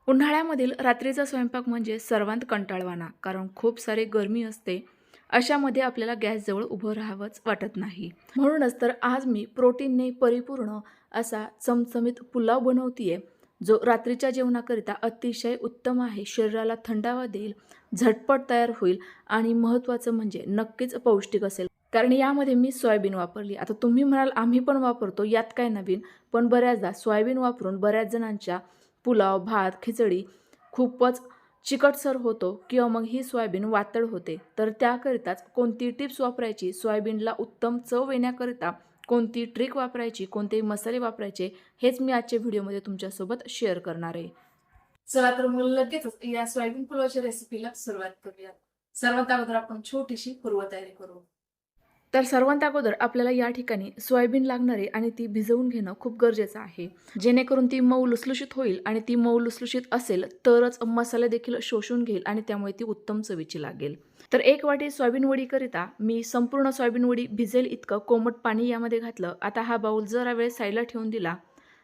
उन्हाळ्यामधील रात्रीचा स्वयंपाक म्हणजे सर्वांत कंटाळवाणा, कारण खूप सारी गरमी असते. अशामध्ये आपल्याला गॅसजवळ उभं राहावंच वाटत नाही. म्हणूनच तर आज मी प्रोटीनने परिपूर्ण असा चमचमीत पुलाव बनवतीये, जो रात्रीच्या जेवणाकरिता अतिशय उत्तम आहे. शरीराला थंडावा देईल, झटपट तयार होईल आणि महत्त्वाचं म्हणजे नक्कीच पौष्टिक असेल. कारण यामध्ये मी सोयाबीन वापरली. आता तुम्ही म्हणाल आम्ही पण वापरतो, यात काय नवीन? पण बऱ्याचदा सोयाबीन वापरून बऱ्याच जणांच्या पुलाव, भात, खिचडी खूपच चिकटसर होतो किंवा मग ही सोयाबीन वातड होते. तर त्याकरिताच कोणती टिप्स वापरायची, सोयाबीनला उत्तम चव येण्याकरिता कोणती ट्रिक वापरायची, कोणते मसाले वापरायचे, हेच मी आजच्या व्हिडिओमध्ये तुमच्यासोबत शेअर करणार आहे. चला तर मग लगेचच या सोयाबीन पुलावाच्या रेसिपीला सुरुवात करूया. सर्वात अगोदर आपण छोटीशी पूर्वतयारी करू. तर सर्वात अगोदर आपल्याला या ठिकाणी सोयाबीन लागणार आहे आणि ती भिजवून घेणं खूप गरजेचं आहे, जेणेकरून ती मऊ लुसलुशीत होईल. आणि ती मऊ लुसलुशीत असेल तरच मसाले देखील शोषून घेईल आणि त्यामुळे ती उत्तम चवीची लागेल. तर 1 वाटी सोयाबीन वडीकरिता मी संपूर्ण सोयाबीन वडी भिजेल इतकं कोमट पाणी यामध्ये घातलं. आता हा बाऊल जरा वेळ साईडला ठेवून दिला.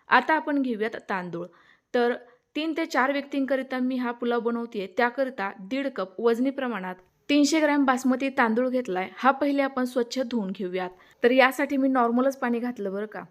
आता आपण घेऊयात तांदूळ. तर 3 ते 4 व्यक्तींकरिता मी हा पुलाव बनवतेय. त्याकरिता 1.5 कप वजनी प्रमाणात 300 ग्रॅम बासमती तांदूळ घेतलाय. हा पहिले आपण स्वच्छ धुवून घेऊयात. तर यासाठी मी नॉर्मलच पाणी घातलं बरं का,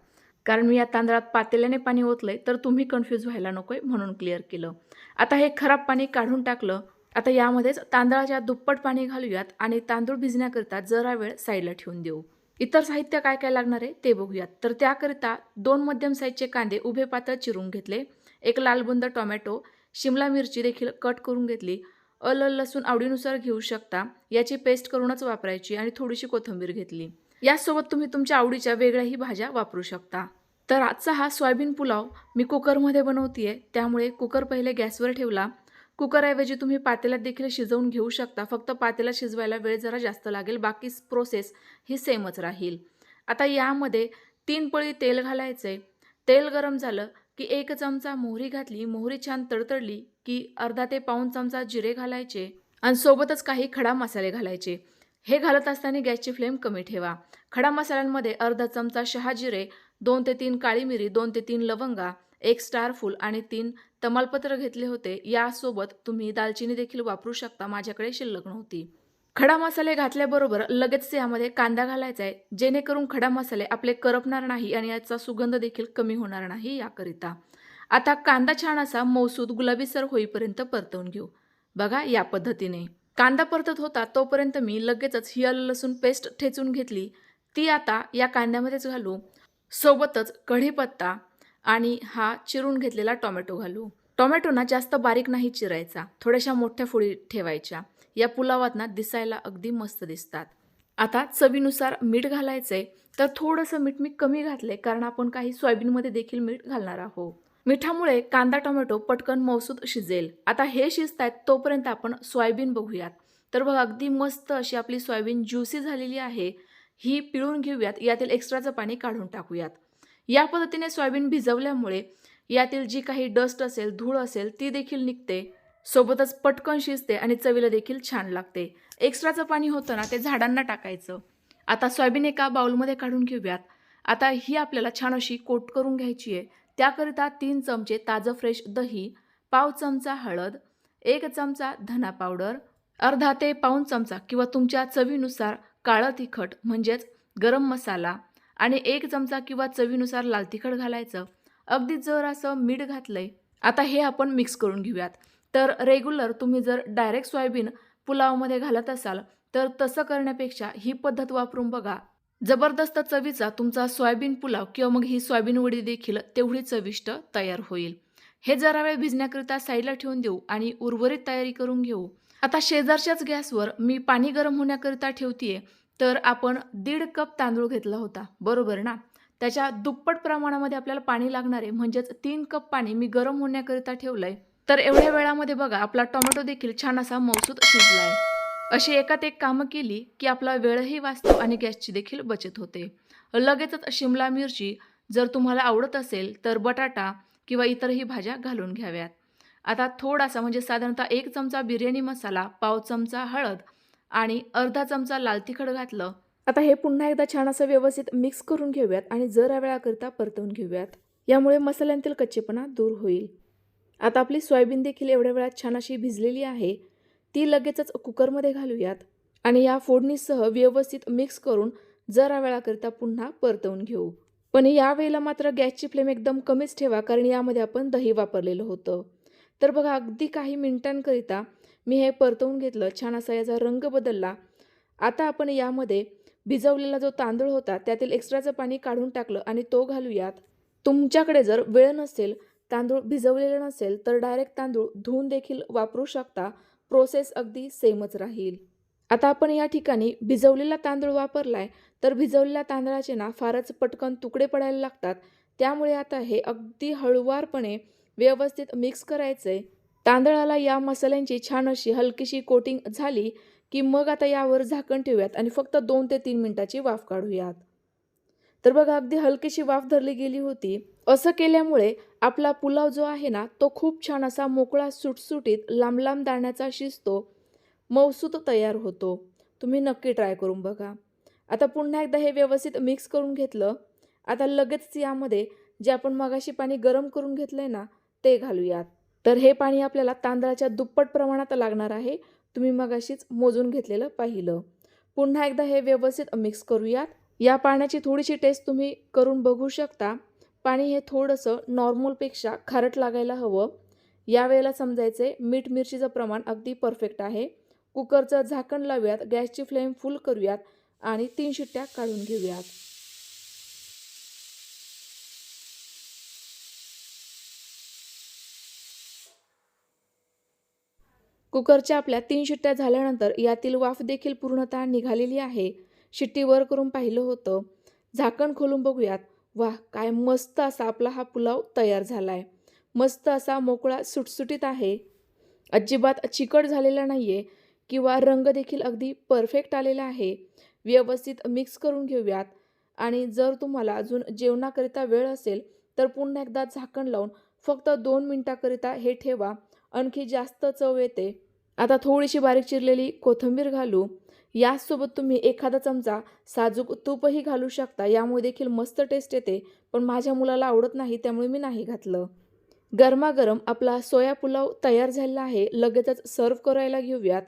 कारण मी या तांदळात पातेल्याने पाणी ओतलंय, तर तुम्ही कन्फ्यूज व्हायला नकोय म्हणून क्लिअर केलं. आता हे खराब पाणी काढून टाकलं. आता यामध्येच तांदळाच्या दुप्पट पाणी घालूयात आणि तांदूळ भिजण्याकरिता जरा वेळ साईडला ठेवून देऊ. इतर साहित्य काय काय लागणार आहे ते बघूयात. तर त्याकरिता 2 मध्यम साईजचे कांदे उभे पातळ चिरून घेतले, 1 लालबुंद टोमॅटो, शिमला मिरची देखील कट करून घेतली, आलं लसूण आवडीनुसार घेऊ शकता, याची पेस्ट करूनच वापरायची, आणि थोडीशी कोथिंबीर घेतली. यासोबत तुम्ही तुमच्या आवडीच्या वेगळ्याही भाज्या वापरू शकता. तर आजचा हा सोयाबीन पुलाव मी कुकरमध्ये बनवतीये, त्यामुळे कुकर पहिले गॅसवर ठेवला. कुकरऐवजी तुम्ही पातेल्यात देखील शिजवून घेऊ शकता. फक्त पातेल्यात शिजवायला वेळ जरा जास्त लागेल, बाकी प्रोसेस ही सेमच राहील. आता यामध्ये 3 पळी तेल घालायचे. तेल गरम झालं की 1 चमचा मोहरी घातली. मोहरी छान तडतडली की अर्धा ते पाऊण चमचा जिरे घालायचे आणि सोबतच काही खडा मसाले घालायचे. हे घालत असताना गॅसची फ्लेम कमी ठेवा. खडा मसाल्यांमध्ये अर्धा चमचा शहाजिरे, 2 ते 3 काळी मिरी, 2 ते 3 लवंगा, 1 स्टार फूल आणि 3 तमालपत्र घेतले होते. यासोबत तुम्ही दालचिनी देखील वापरू शकता, माझ्याकडे शिल्लक नव्हती. खडा मसाले घातल्याबरोबर लगेच यामध्ये कांदा घालायचा आहे, जेणेकरून खडा मसाले आपले करपणार नाही आणि याचा सुगंध देखील कमी होणार नाही याकरिता. आता कांदा छान असा मऊसूत गुलाबीसर होईपर्यंत परतवून घेऊ. बघा या पद्धतीने. कांदा परतत होता तोपर्यंत मी लगेचच ही आलं लसूण पेस्ट ठेचून घेतली. ती आता या कांद्यामध्येच घालू. सोबतच कढीपत्ता आणि हा चिरून घेतलेला टोमॅटो घालू. टोमॅटो जास्त बारीक नाही चिरायचा, थोड्याशा मोठ्या फोडी ठेवायच्या. या पुलावात दिसायला अगदी मस्त दिसतात. आता चवीनुसार मीठ घालायचंय. तर थोडंसं मीठ मी कमी घातलंय, कारण आपण काही सोयाबीनमध्ये देखील मीठ घालणार आहोत. मिठामुळे कांदा टोमॅटो पटकन मऊसूत शिजेल. आता हे शिजतायत तोपर्यंत आपण सोयाबीन बघूयात. तर बघा अगदी मस्त अशी आपली सोयाबीन ज्युसी झालेली आहे. ही पिळून घेऊयात. यातील एक्स्ट्राचं पाणी काढून टाकूयात. या पद्धतीने सोयाबीन भिजवल्यामुळे यातील जी काही डस्ट असेल, धूळ असेल, ती देखील निघते. सोबतच पटकन शिजते आणि चवीला देखील छान लागते. एक्स्ट्राचं पाणी होतं ते झाडांना टाकायचं. आता सोयाबीन एका बाउलमध्ये काढून घेऊयात. आता ही आपल्याला छान अशी कोट करून घ्यायची आहे. त्याकरिता 3 चमचे ताजं फ्रेश दही, पाव चमचा हळद, 1 चमचा धना पावडर, अर्धा ते पाऊण चमचा किंवा तुमच्या चवीनुसार काळं तिखट म्हणजेच गरम मसाला आणि 1 चमचा किंवा चवीनुसार लाल तिखट घालायचं. अगदी जरासं मीठ घातलंय. आता हे आपण मिक्स करून घेऊयात. तर रेग्युलर तुम्ही जर डायरेक्ट सोयाबीन पुलावामध्ये घालत असाल तर तसं करण्यापेक्षा ही पद्धत वापरून बघा. जबरदस्त चवीचा तुमचा सोयाबीन पुलाव किंवा मग ही सोयाबीन वडी देखील तेवढी चविष्ट तयार होईल. हे जरा वेळ भिजण्याकरिता साईडला ठेवून देऊ आणि उर्वरित तयारी करून घेऊ. आता शेजारच्याच गॅसवर मी पाणी गरम होण्याकरिता ठेवतीये. तर आपण 1.5 कप तांदूळ घेतला होता, बरोबर ना? त्याच्या दुप्पट प्रमाणामध्ये आपल्याला पाणी लागणार आहे, म्हणजेच 3 कप पाणी मी गरम होण्याकरिता ठेवलंय. तर एवढ्या वेळामध्ये बघा आपला टोमॅटो देखील छान असा मऊसूत शिजलाय. अशी एकात एक कामं केली की आपला वेळही वाचतो आणि गॅसची देखील बचत होते. लगेचच शिमला मिरची, जर तुम्हाला आवडत असेल तर बटाटा किंवा इतरही भाज्या घालून घ्याव्यात. आता थोडासा म्हणजे साधारणतः 1 चमचा बिर्याणी मसाला, पाव चमचा हळद आणि अर्धा चमचा लाल तिखट घातलं. आता हे पुन्हा एकदा छान असं व्यवस्थित मिक्स करून घेऊयात आणि जरा वेळाकरिता परतवून घेऊयात. यामुळे मसाल्यांतील कच्चेपणा दूर होईल. आता आपली सोयाबीन देखील एवढ्या वेळात छान अशी भिजलेली आहे. ती लगेचच कुकरमध्ये घालूयात आणि या फोडणीसह व्यवस्थित मिक्स करून जरा वेळाकरिता पुन्हा परतवून घेऊ. पण यावेळेला मात्र गॅसची फ्लेम एकदम कमीच ठेवा, कारण यामध्ये आपण दही वापरलेलं होतं. तर बघा अगदी काही मिनिटांकरिता मी हे परतवून घेतलं. छान असा याचा रंग बदलला. आता आपण यामध्ये भिजवलेला जो तांदूळ होता त्यातील एक्स्ट्राचं पाणी काढून टाकलं आणि तो घालूयात. तुमच्याकडे जर वेळ नसेल, तांदूळ भिजवलेला नसेल तर डायरेक्ट तांदूळ धुवून देखील वापरू शकता. प्रोसेस अगदी सेमच राहील. आता आपण या ठिकाणी भिजवलेला तांदूळ वापरलाय, तर भिजवलेल्या तांदळाचे ना फारच पटकन तुकडे पडायला लागतात. त्यामुळे आता हे अगदी हळूवारपणे व्यवस्थित मिक्स करायचंय. तांदळाला या मसाल्यांची छान अशी हलकीशी कोटिंग झाली की मग आता यावर झाकण ठेवूयात आणि फक्त 2 ते 3 मिनिटाची वाफ काढूयात. तर बघा अगदी हलकीशी वाफ धरली गेली होती. असं केल्यामुळे आपला पुलाव जो आहे ना तो खूप छान असा मोकळा सुटसुटीत लांब लांब दाण्याचा शिजतो, मऊसूत तयार होतो. तुम्ही नक्की ट्राय करून बघा. आता पुन्हा एकदा हे व्यवस्थित मिक्स करून घेतलं. आता लगेच यामध्ये जे आपण मगाशी पाणी गरम करून घेतलंय ना ते घालूयात. तर हे पाणी आपल्याला तांदळाच्या दुप्पट प्रमाणात लागणार आहे. तुम्ही मगाशीच मोजून घेतलेलं पाहिलं. पुन्हा एकदा हे व्यवस्थित मिक्स करूयात. या पाण्याची थोडीशी टेस्ट तुम्ही करून बघू शकता. पाणी हे थोडंसं नॉर्मलपेक्षा खारट लागायला हवं. यावेळेला समजायचे मीठ मिरचीचं प्रमाण अगदी परफेक्ट आहे. कुकरचं झाकण लावूयात, गॅसची फ्लेम फुल करूयात आणि 3 शिट्ट्या काढून घेऊयात. कुकरच्या आपल्या 3 शिट्ट्या झाल्यानंतर यातील वाफ देखील पूर्णतः निघालेली आहे. शिट्टी वर करून पाहिलं होतं. झाकण खोलून बघूयात. वाह! काय मस्त असा आपला हा पुलाव तयार झाला आहे. मस्त असा मोकळा सुटसुटीत आहे. अजिबात चिकट झालेला नाही आहे किंवा रंग देखील अगदी परफेक्ट आलेला आहे. व्यवस्थित मिक्स करून घेऊयात आणि जर तुम्हाला अजून जेवणाकरिता वेळ असेल तर पुन्हा एकदा झाकण लावून फक्त 2 मिनिटाकरिता हे ठेवा. आणखी जास्त चव येते. आता थोडीशी बारीक चिरलेली कोथिंबीर घालू. याचसोबत तुम्ही एखादा चमचा साजूक तूपही घालू शकता. यामुळे देखील मस्त टेस्ट येते. पण माझ्या मुलाला आवडत नाही त्यामुळे मी नाही घातलं. गरमागरम आपला सोया पुलाव तयार झालेला आहे. लगेचच सर्व्ह करायला घेऊयात.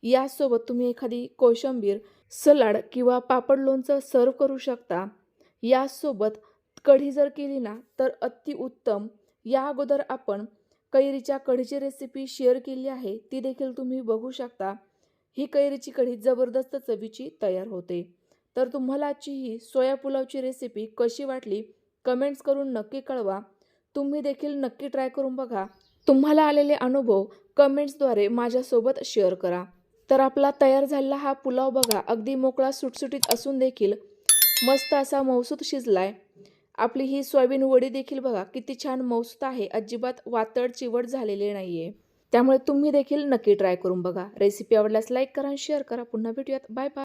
याचसोबत तुम्ही एखादी कोशिंबीर, सलाड किंवा पापड लोणचं सर्व्ह करू शकता. याचसोबत कढी जर केली ना तर अतिउत्तम. या अगोदर आपण कैरीच्या कढीची रेसिपी शेअर केली आहे, ती देखील तुम्ही बघू शकता. ही कैरीची कढी जबरदस्त चवीची तयार होते. तर तुम्हाला आजची ही सोया पुलावची रेसिपी कशी वाटली कमेंट्स करून नक्की कळवा. तुम्ही देखील नक्की ट्राय करून बघा. तुम्हाला आलेले अनुभव कमेंट्सद्वारे माझ्यासोबत शेअर करा. तर आपला तयार झालेला हा पुलाव बघा अगदी मोकळा सुटसुटीत असून देखील मस्त असा मऊसूत शिजलाय. आपली ही सोयाबीन वडी देखील बघा किती छान मऊसूत आहे. अजिबात वातड चिवट झालेले नाहीये. त्यामुळे तुम्ही देखील नक्की ट्राय करून बघा. रेसिपी आवडल्यास लाईक करा आणि शेअर करा. पुन्हा भेटूयात. Bye bye.